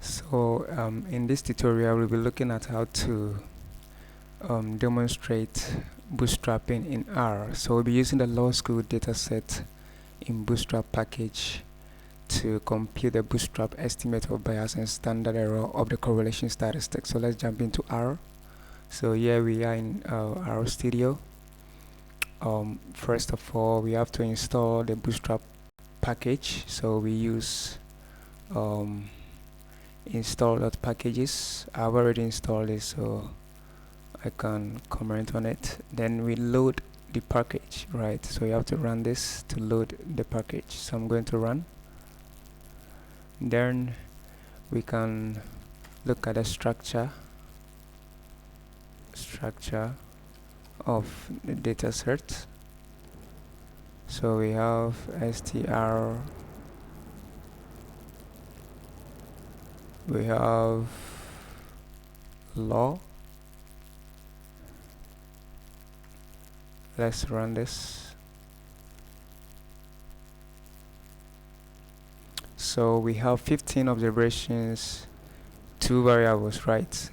So in this tutorial we'll be looking at how to demonstrate bootstrapping in R. So we'll be using the law school dataset in Bootstrap package to compute the bootstrap estimate of bias and standard error of the correlation statistic. So let's jump into R. So here we are in our studio. First of all, we have to install the Bootstrap package. So we use install.packages. I've already installed it, so I can comment on it. Then we load the package, right? So you have to run this to load the package. So I'm going to run. Then we can look at the structure of the data set. So we have str, we have law. Let's run this. So we have 15 observations, 2 variables, right?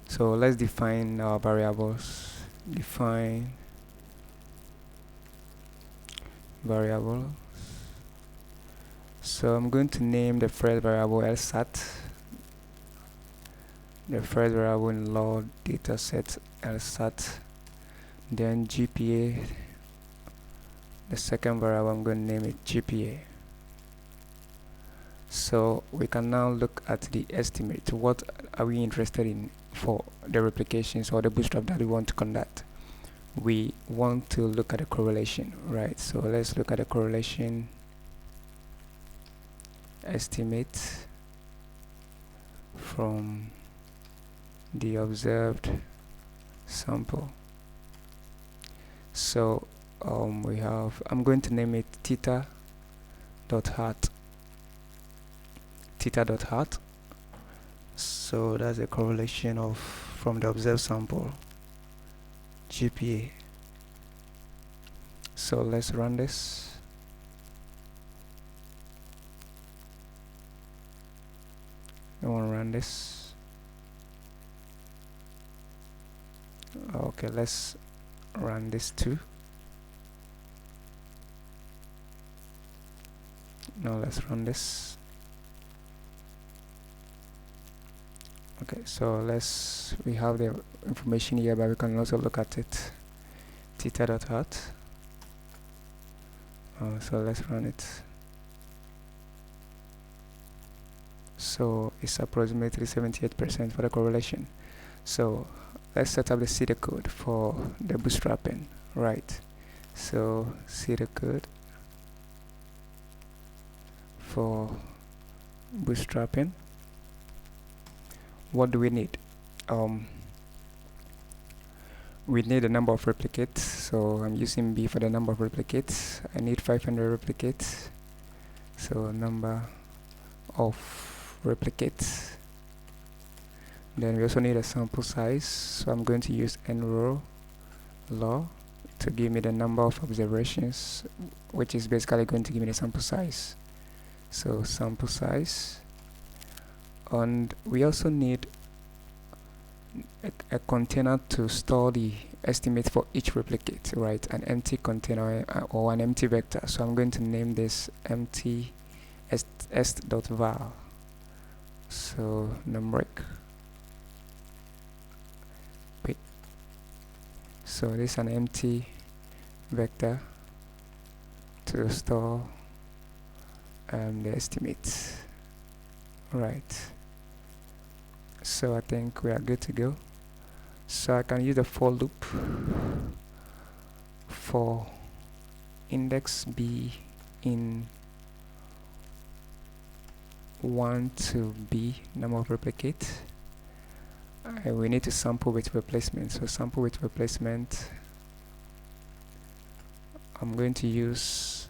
So let's define our variables. Define variables. So I'm going to name the first variable LSAT. The first variable in law dataset LSAT. Then GPA. The second variable, I'm going to name it GPA. So we can now look at the estimate. What are we interested in for the replications or the bootstrap that we want to conduct? We want to look at the correlation, right? So let's look at the correlation estimate from the observed sample. So we have, I'm going to name it theta.hat. So that's a correlation of from the observed sample GPA. So let's run this. I want to run this. Okay, let's run this too. Now let's run this. Okay, so we have the information here, but we can also look at it. Theta.hat. So let's run it. So it's approximately 78% for the correlation. So let's set up the seeder code for the bootstrapping, right? So seeder code for bootstrapping. What do we need? We need a number of replicates. So I'm using B for the number of replicates. I need 500 replicates. So number of replicates. Then we also need a sample size. So I'm going to use nrow law to give me the number of observations, which is basically going to give me the sample size. So sample size. And we also need a container to store the estimate for each replicate, right? An empty container or an empty vector. So I'm going to name this empty est.val. So numeric. Wait. So this is an empty vector to store the estimates, right? So I think we are good to go. So I can use the for loop for index B in 1 to B number of replicates. We need to sample with replacement. So sample with replacement, I'm going to use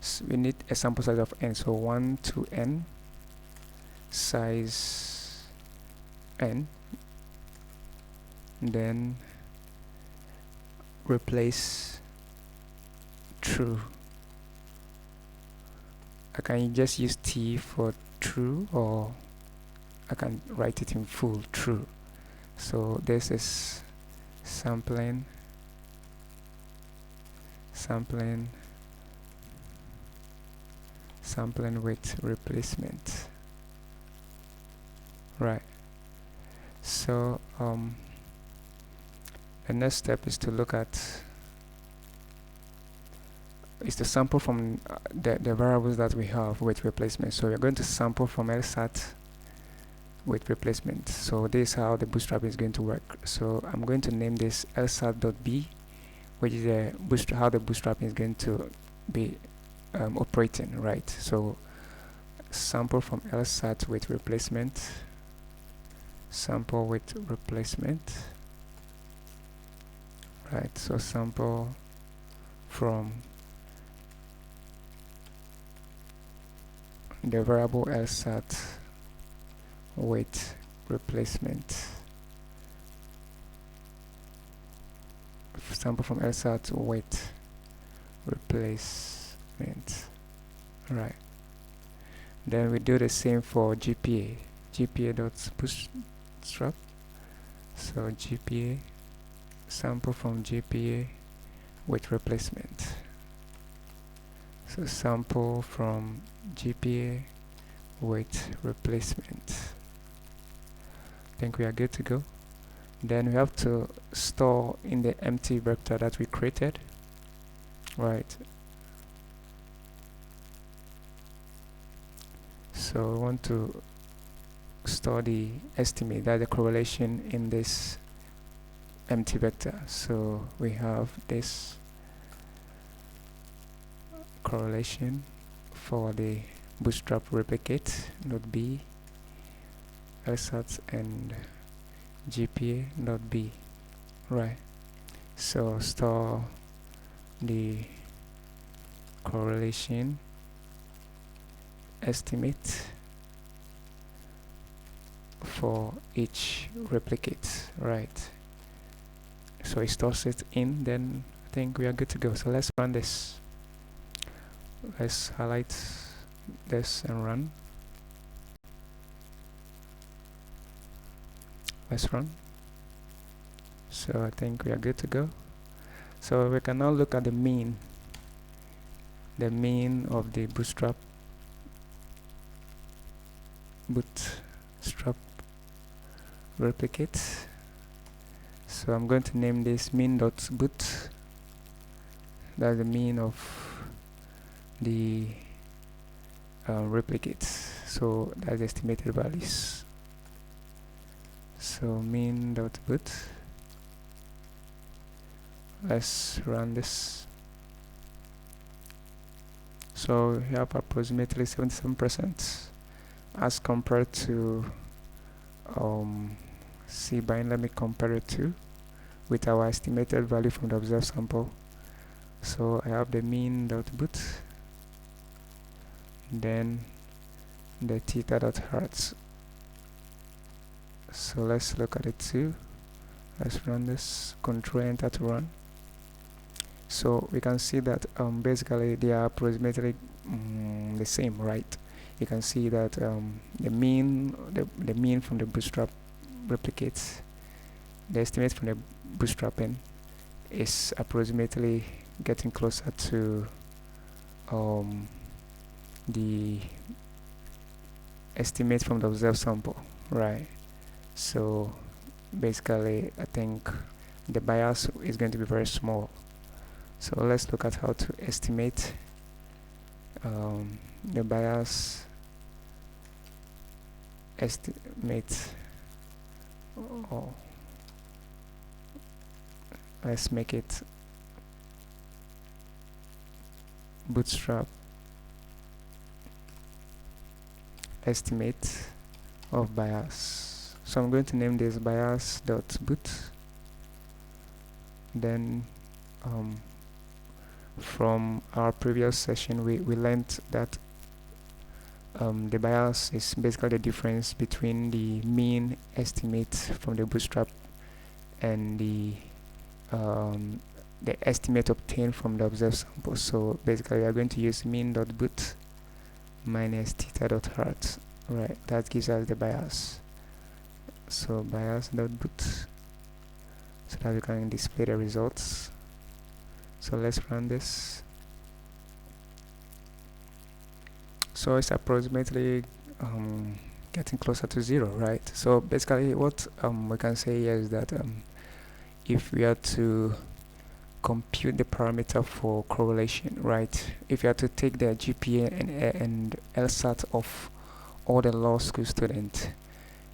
so we need a sample size of n, so 1 to n, size n, then replace true I can just use T for true, or I can write it in full true. So this is sampling with replacement, right? So the next step is to look at sample from the variables that we have with replacement. So we're going to sample from LSAT with replacement. So this is how the Bootstrap is going to work. So I'm going to name this LSAT.b, which is how the Bootstrap is going to be operating, right? So sample from LSAT with replacement, sample with replacement, right? So sample from the variable LSAT with replacement, sample from LSAT with replacement, right? Then we do the same for GPA.bootstrap. So GPA, sample from GPA with replacement. So sample from GPA with replacement. I think we are good to go. Then we have to store in the empty vector that we created, right? So we want to store the estimate, that the correlation in this empty vector. So we have this correlation for the Bootstrap replicate node B, LSAT and GPA node B, right? So store the correlation estimate for each replicate, right? So it stores it in, then I think we are good to go. So let's run this. Let's highlight this and run. Let's run. So I think we are good to go. So we can now look at the mean of the Bootstrap replicate. So I'm going to name this mean.boot. That's the mean of the replicates. So that's the estimated values. So mean.boot. Let's run this. So we have approximately 77% as compared to cbind. Let me compare it to with our estimated value from the observed sample. So I have the mean.boot, then the theta.hertz. So let's look at it too. Let's run this, control enter to run. So we can see that basically they are approximately the same, right? You can see that the mean from the Bootstrap replicates, the estimate from the Bootstrapping is approximately getting closer to the estimate from the observed sample, right? So basically I think the bias is going to be very small. So let's look at how to estimate the bias estimate. Let's make it Bootstrap estimate of bias. So I'm going to name this bias.boot. Then from our previous session we learned that the bias is basically the difference between the mean estimate from the Bootstrap and the estimate obtained from the observed sample. So basically we are going to use mean.boot minus theta dot height. Right, that gives us the bias. So bias dot boot, so that we can display the results. So let's run this. So it's approximately getting closer to 0, right? So basically what we can say here is that if we are to compute the parameter for correlation, right? If you are to take the GPA and LSAT of all the law school students,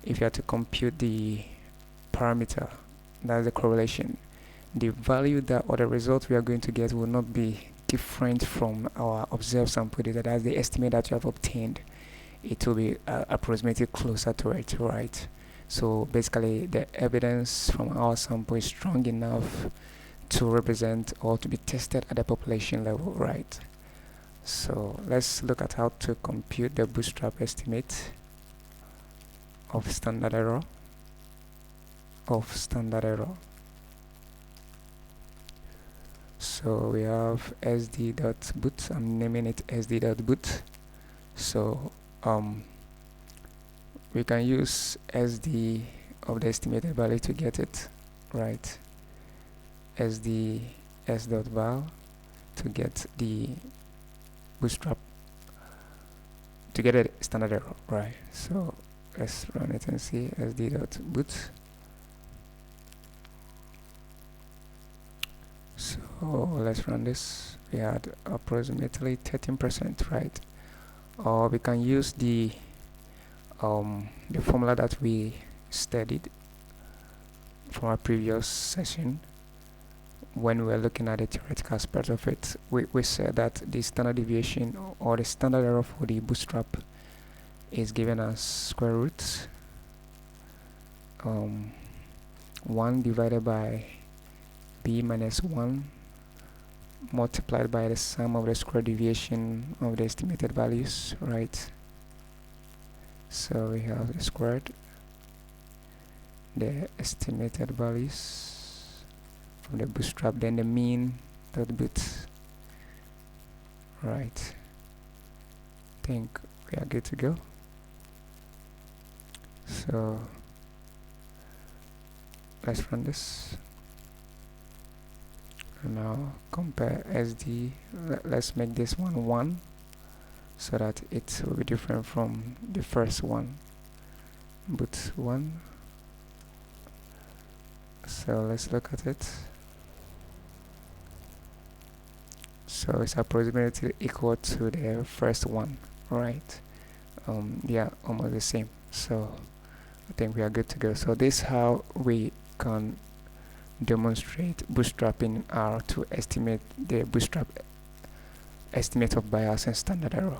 if you are to compute the parameter, that's the correlation, the value that or the result we are going to get will not be different from our observed sample data. That's the estimate that you have obtained. It will be approximately closer to it, right? So basically the evidence from our sample is strong enough to represent or to be tested at the population level, right? So let's look at how to compute the bootstrap estimate of standard error. So we have sd.boot. I'm naming it sd.boot. So we can use sd of the estimated value to get it, right? Sd s.val to get the bootstrap, to get a standard error, right? So let's run it and see. sd.boot. So let's run this. We had approximately 13%, right? Or we can use the formula that we studied from our previous session when we were looking at the theoretical aspect of it. We said that the standard deviation or the standard error for the bootstrap is given as square root 1 divided by b minus 1 multiplied by the sum of the square deviation of the estimated values, right? So we have the squared, the estimated values from the bootstrap, then the mean dot boot, right? I think we are good to go. So let's run this. And now compare SD. Let's make this one 1 so that it will be different from the first one. Boot 1. So let's look at it. So it's approximately equal to the first one, right? They are almost the same. So I think we are good to go. So this is how we can demonstrate bootstrapping R to estimate the bootstrap estimate of bias and standard error.